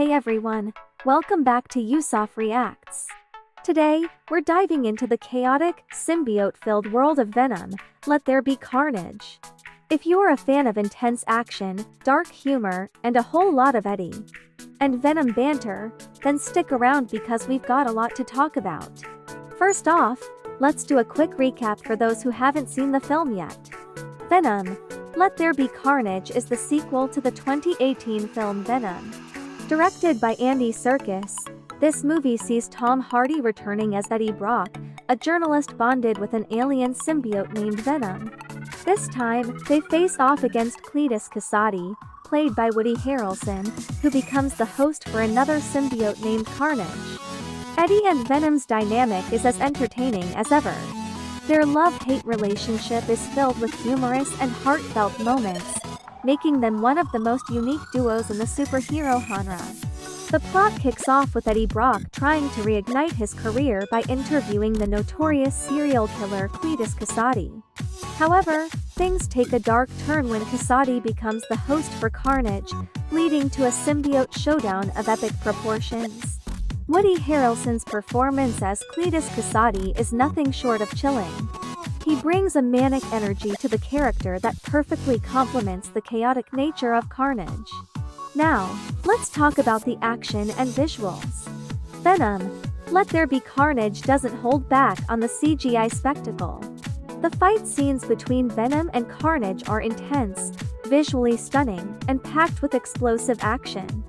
Hey everyone, welcome back to Yusuf Reacts. Today, we're diving into the chaotic, symbiote-filled world of Venom, Let There Be Carnage. If you're a fan of intense action, dark humor, and a whole lot of Eddie and Venom banter, then stick around because we've got a lot to talk about. First off, let's do a quick recap for those who haven't seen the film yet. Venom, Let There Be Carnage is the sequel to the 2018 film Venom. Directed by Andy Serkis, this movie sees Tom Hardy returning as Eddie Brock, a journalist bonded with an alien symbiote named Venom. This time, they face off against Cletus Kasady, played by Woody Harrelson, who becomes the host for another symbiote named Carnage. Eddie and Venom's dynamic is as entertaining as ever. Their love-hate relationship is filled with humorous and heartfelt moments, making them one of the most unique duos in the superhero genre. The plot kicks off with Eddie Brock trying to reignite his career by interviewing the notorious serial killer Cletus Kasady. However, things take a dark turn when Kasady becomes the host for Carnage, leading to a symbiote showdown of epic proportions. Woody Harrelson's performance as Cletus Kasady is nothing short of chilling. He brings a manic energy to the character that perfectly complements the chaotic nature of Carnage. Now, let's talk about the action and visuals. Venom, Let There Be Carnage doesn't hold back on the CGI spectacle. The fight scenes between Venom and Carnage are intense, visually stunning, and packed with explosive action.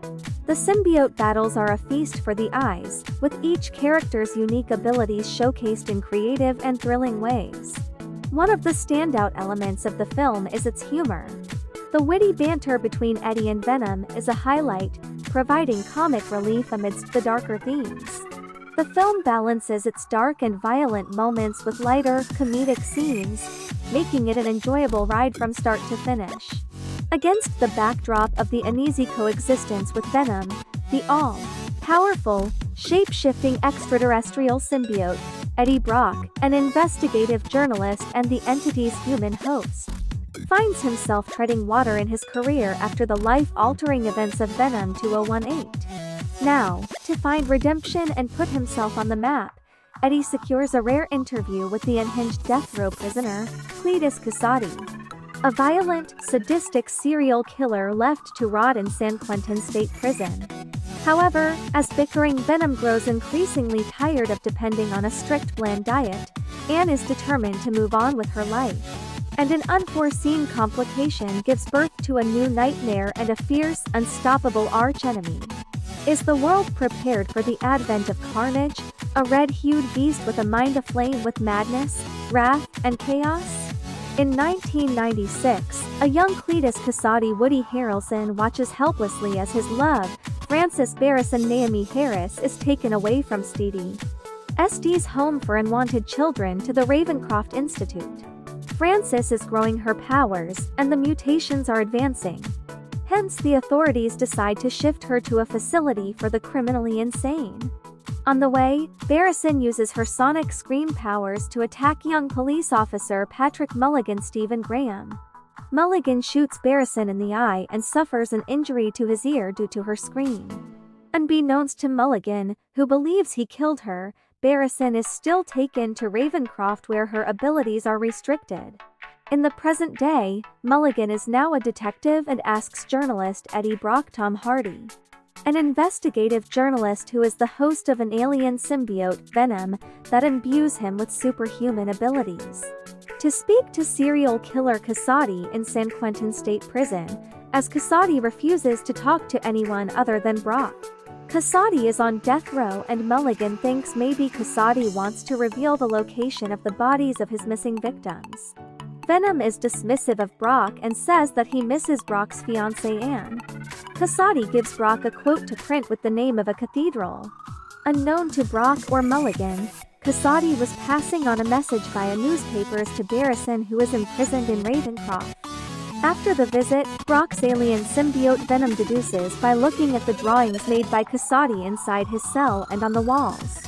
The symbiote battles are a feast for the eyes, with each character's unique abilities showcased in creative and thrilling ways. One of the standout elements of the film is its humor. The witty banter between Eddie and Venom is a highlight, providing comic relief amidst the darker themes. The film balances its dark and violent moments with lighter, comedic scenes, making it an enjoyable ride from start to finish. Against the backdrop of the uneasy coexistence with Venom, the all-powerful, shape-shifting extraterrestrial symbiote, Eddie Brock, an investigative journalist and the entity's human host, finds himself treading water in his career after the life-altering events of Venom 2018. Now, to find redemption and put himself on the map, Eddie secures a rare interview with the unhinged death row prisoner, Cletus Kasady, a violent, sadistic serial killer left to rot in San Quentin State Prison. However, as bickering Venom grows increasingly tired of depending on a strict bland diet, Anne is determined to move on with her life. And an unforeseen complication gives birth to a new nightmare and a fierce, unstoppable archenemy. Is the world prepared for the advent of Carnage, a red-hued beast with a mind aflame with madness, wrath, and chaos? In 1996, a young Cletus Kasady Woody Harrelson watches helplessly as his love, Frances Barrison Naomi Harris, is taken away from SD's home for unwanted children to the Ravencroft Institute. Frances is growing her powers, and the mutations are advancing. Hence, the authorities decide to shift her to a facility for the criminally insane. On the way, Barrison uses her sonic scream powers to attack young police officer Patrick Mulligan Stephen Graham. Mulligan shoots Barrison in the eye and suffers an injury to his ear due to her scream. Unbeknownst to Mulligan, who believes he killed her, Barrison is still taken to Ravencroft where her abilities are restricted. In the present day, Mulligan is now a detective and asks journalist Eddie Brock Tom Hardy, an investigative journalist who is the host of an alien symbiote, Venom, that imbues him with superhuman abilities, to speak to serial killer Kasady in San Quentin State Prison, as Kasady refuses to talk to anyone other than Brock. Kasady is on death row and Mulligan thinks maybe Kasady wants to reveal the location of the bodies of his missing victims. Venom is dismissive of Brock and says that he misses Brock's fiancée Anne. Kasady gives Brock a quote to print with the name of a cathedral. Unknown to Brock or Mulligan, Kasady was passing on a message via newspapers to Barrison, who is imprisoned in Ravencroft. After the visit, Brock's alien symbiote Venom deduces by looking at the drawings made by Kasady inside his cell and on the walls,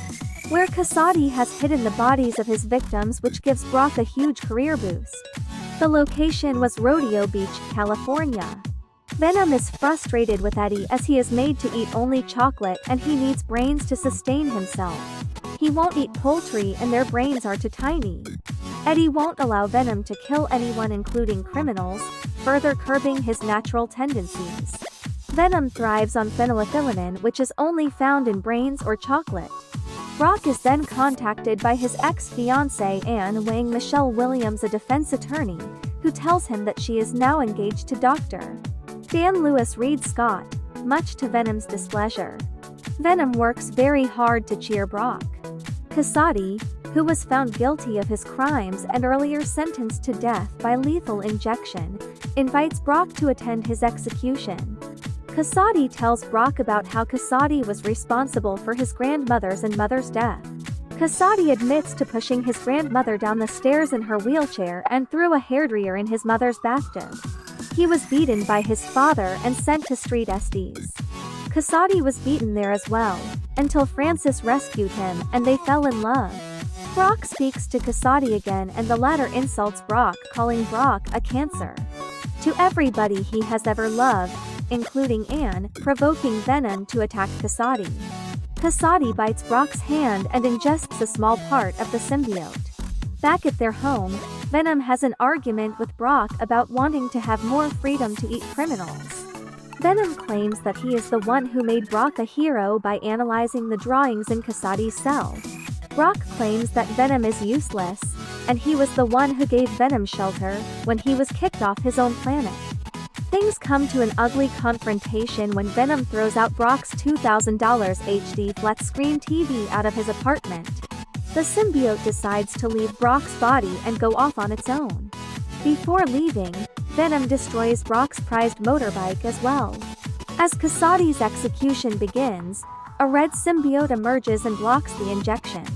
where Kasady has hidden the bodies of his victims, which gives Brock a huge career boost. The location was Rodeo Beach, California. Venom is frustrated with Eddie as he is made to eat only chocolate and he needs brains to sustain himself. He won't eat poultry and their brains are too tiny. Eddie won't allow Venom to kill anyone including criminals, further curbing his natural tendencies. Venom thrives on phenylethylamine, which is only found in brains or chocolate. Brock is then contacted by his ex-fiancée Anne weighing Michelle Williams, a defense attorney, who tells him that she is now engaged to Dr. Dan Lewis Reed Scott, much to Venom's displeasure. Venom works very hard to cheer Brock. Casati, who was found guilty of his crimes and earlier sentenced to death by lethal injection, invites Brock to attend his execution. Casati tells Brock about how Casati was responsible for his grandmother's and mother's death. Casati admits to pushing his grandmother down the stairs in her wheelchair and threw a hairdryer in his mother's bathtub. He was beaten by his father and sent to street SDs. Casati was beaten there as well, until Francis rescued him and they fell in love. Brock speaks to Casati again and the latter insults Brock, calling Brock a cancer to everybody he has ever loved, including Anne, provoking Venom to attack Casati. Casati bites Brock's hand and ingests a small part of the symbiote. Back at their home, Venom has an argument with Brock about wanting to have more freedom to eat criminals. Venom claims that he is the one who made Brock a hero by analyzing the drawings in Casati's cell. Brock claims that Venom is useless, and he was the one who gave Venom shelter when he was kicked off his own planet. Things come to an ugly confrontation when Venom throws out Brock's $2,000 HD flat-screen TV out of his apartment. The symbiote decides to leave Brock's body and go off on its own. Before leaving, Venom destroys Brock's prized motorbike as well. As Casati's execution begins, a red symbiote emerges and blocks the injection.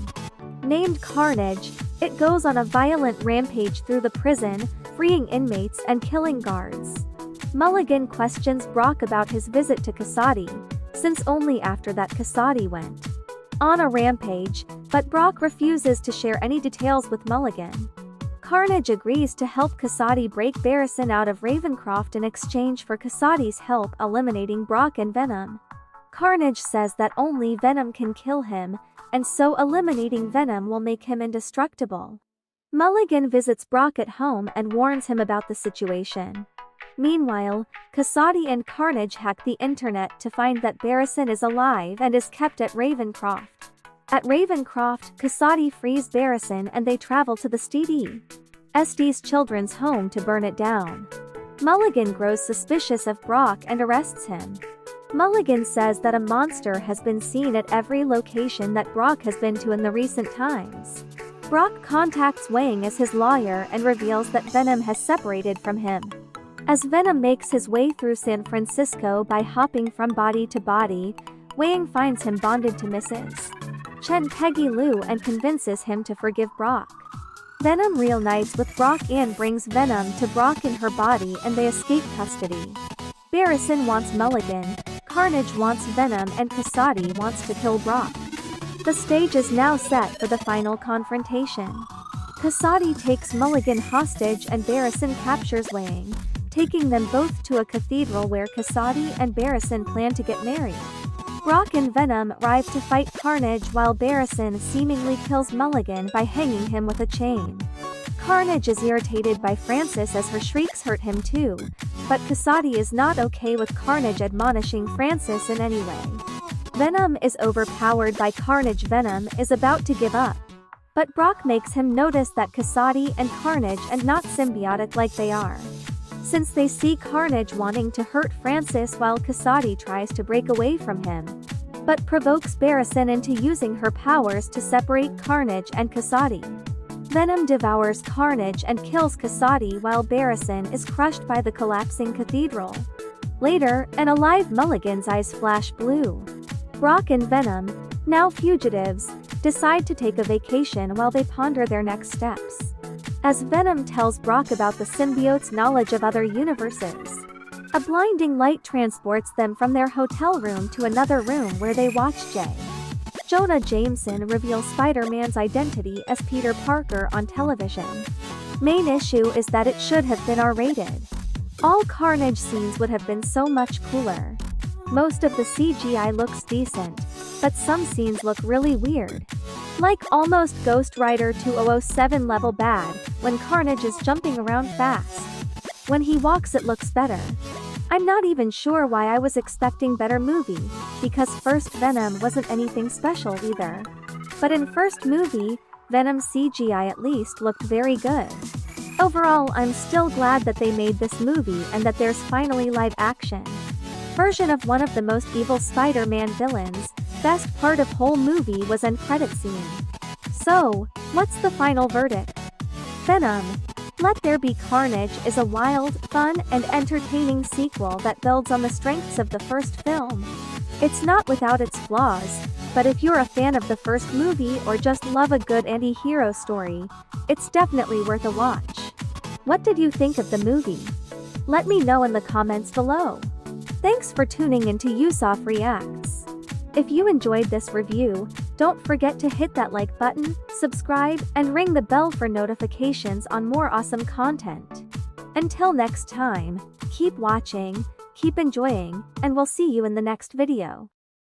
Named Carnage, it goes on a violent rampage through the prison, freeing inmates and killing guards. Mulligan questions Brock about his visit to Casati, since only after that Casati went on a rampage, but Brock refuses to share any details with Mulligan. Carnage agrees to help Casati break Barrison out of Ravencroft in exchange for Casati's help eliminating Brock and Venom. Carnage says that only Venom can kill him, and so eliminating Venom will make him indestructible. Mulligan visits Brock at home and warns him about the situation. Meanwhile, Casati and Carnage hack the internet to find that Barrison is alive and is kept at Ravencroft. At Ravencroft, Casati frees Barrison and they travel to the SD's children's home to burn it down. Mulligan grows suspicious of Brock and arrests him. Mulligan says that a monster has been seen at every location that Brock has been to in the recent times. Brock contacts Wang as his lawyer and reveals that Venom has separated from him. As Venom makes his way through San Francisco by hopping from body to body, Wang finds him bonded to Mrs. Chen Peggy Lou and convinces him to forgive Brock. Venom reunites with Brock and brings Venom to Brock in her body and they escape custody. Barrison wants Mulligan, Carnage wants Venom and Casati wants to kill Brock. The stage is now set for the final confrontation. Casati takes Mulligan hostage and Barrison captures Wang, taking them both to a cathedral where Casati and Barrison plan to get married. Brock and Venom arrive to fight Carnage while Barrison seemingly kills Mulligan by hanging him with a chain. Carnage is irritated by Francis as her shrieks hurt him too, but Casati is not okay with Carnage admonishing Francis in any way. Venom is overpowered by Carnage. Venom is about to give up, but Brock makes him notice that Casati and Carnage are not symbiotic like they are. Since they see Carnage wanting to hurt Francis while Casati tries to break away from him, but provokes Barrison into using her powers to separate Carnage and Casati. Venom devours Carnage and kills Casati while Barrison is crushed by the collapsing cathedral. Later, an alive Mulligan's eyes flash blue. Brock and Venom, now fugitives, decide to take a vacation while they ponder their next steps. As Venom tells Brock about the symbiote's knowledge of other universes, a blinding light transports them from their hotel room to another room where they watch J. Jonah Jameson reveals Spider-Man's identity as Peter Parker on television. Main issue is that it should have been R-rated. All Carnage scenes would have been so much cooler. Most of the CGI looks decent, but some scenes look really weird. Like almost Ghost Rider 2007 level bad, when Carnage is jumping around fast. When he walks it looks better. I'm not even sure why I was expecting better movie, because first Venom wasn't anything special either. But in first movie, Venom CGI at least looked very good. Overall, I'm still glad that they made this movie and that there's finally live action version of one of the most evil Spider-Man villains. Best part of whole movie was end credit scene. So, what's the final verdict? Venom, Let There Be Carnage is a wild, fun, and entertaining sequel that builds on the strengths of the first film. It's not without its flaws, but if you're a fan of the first movie or just love a good anti-hero story, it's definitely worth a watch. What did you think of the movie? Let me know in the comments below. Thanks for tuning into Yusuf Reacts. If you enjoyed this review, don't forget to hit that like button, subscribe, and ring the bell for notifications on more awesome content. Until next time, keep watching, keep enjoying, and we'll see you in the next video.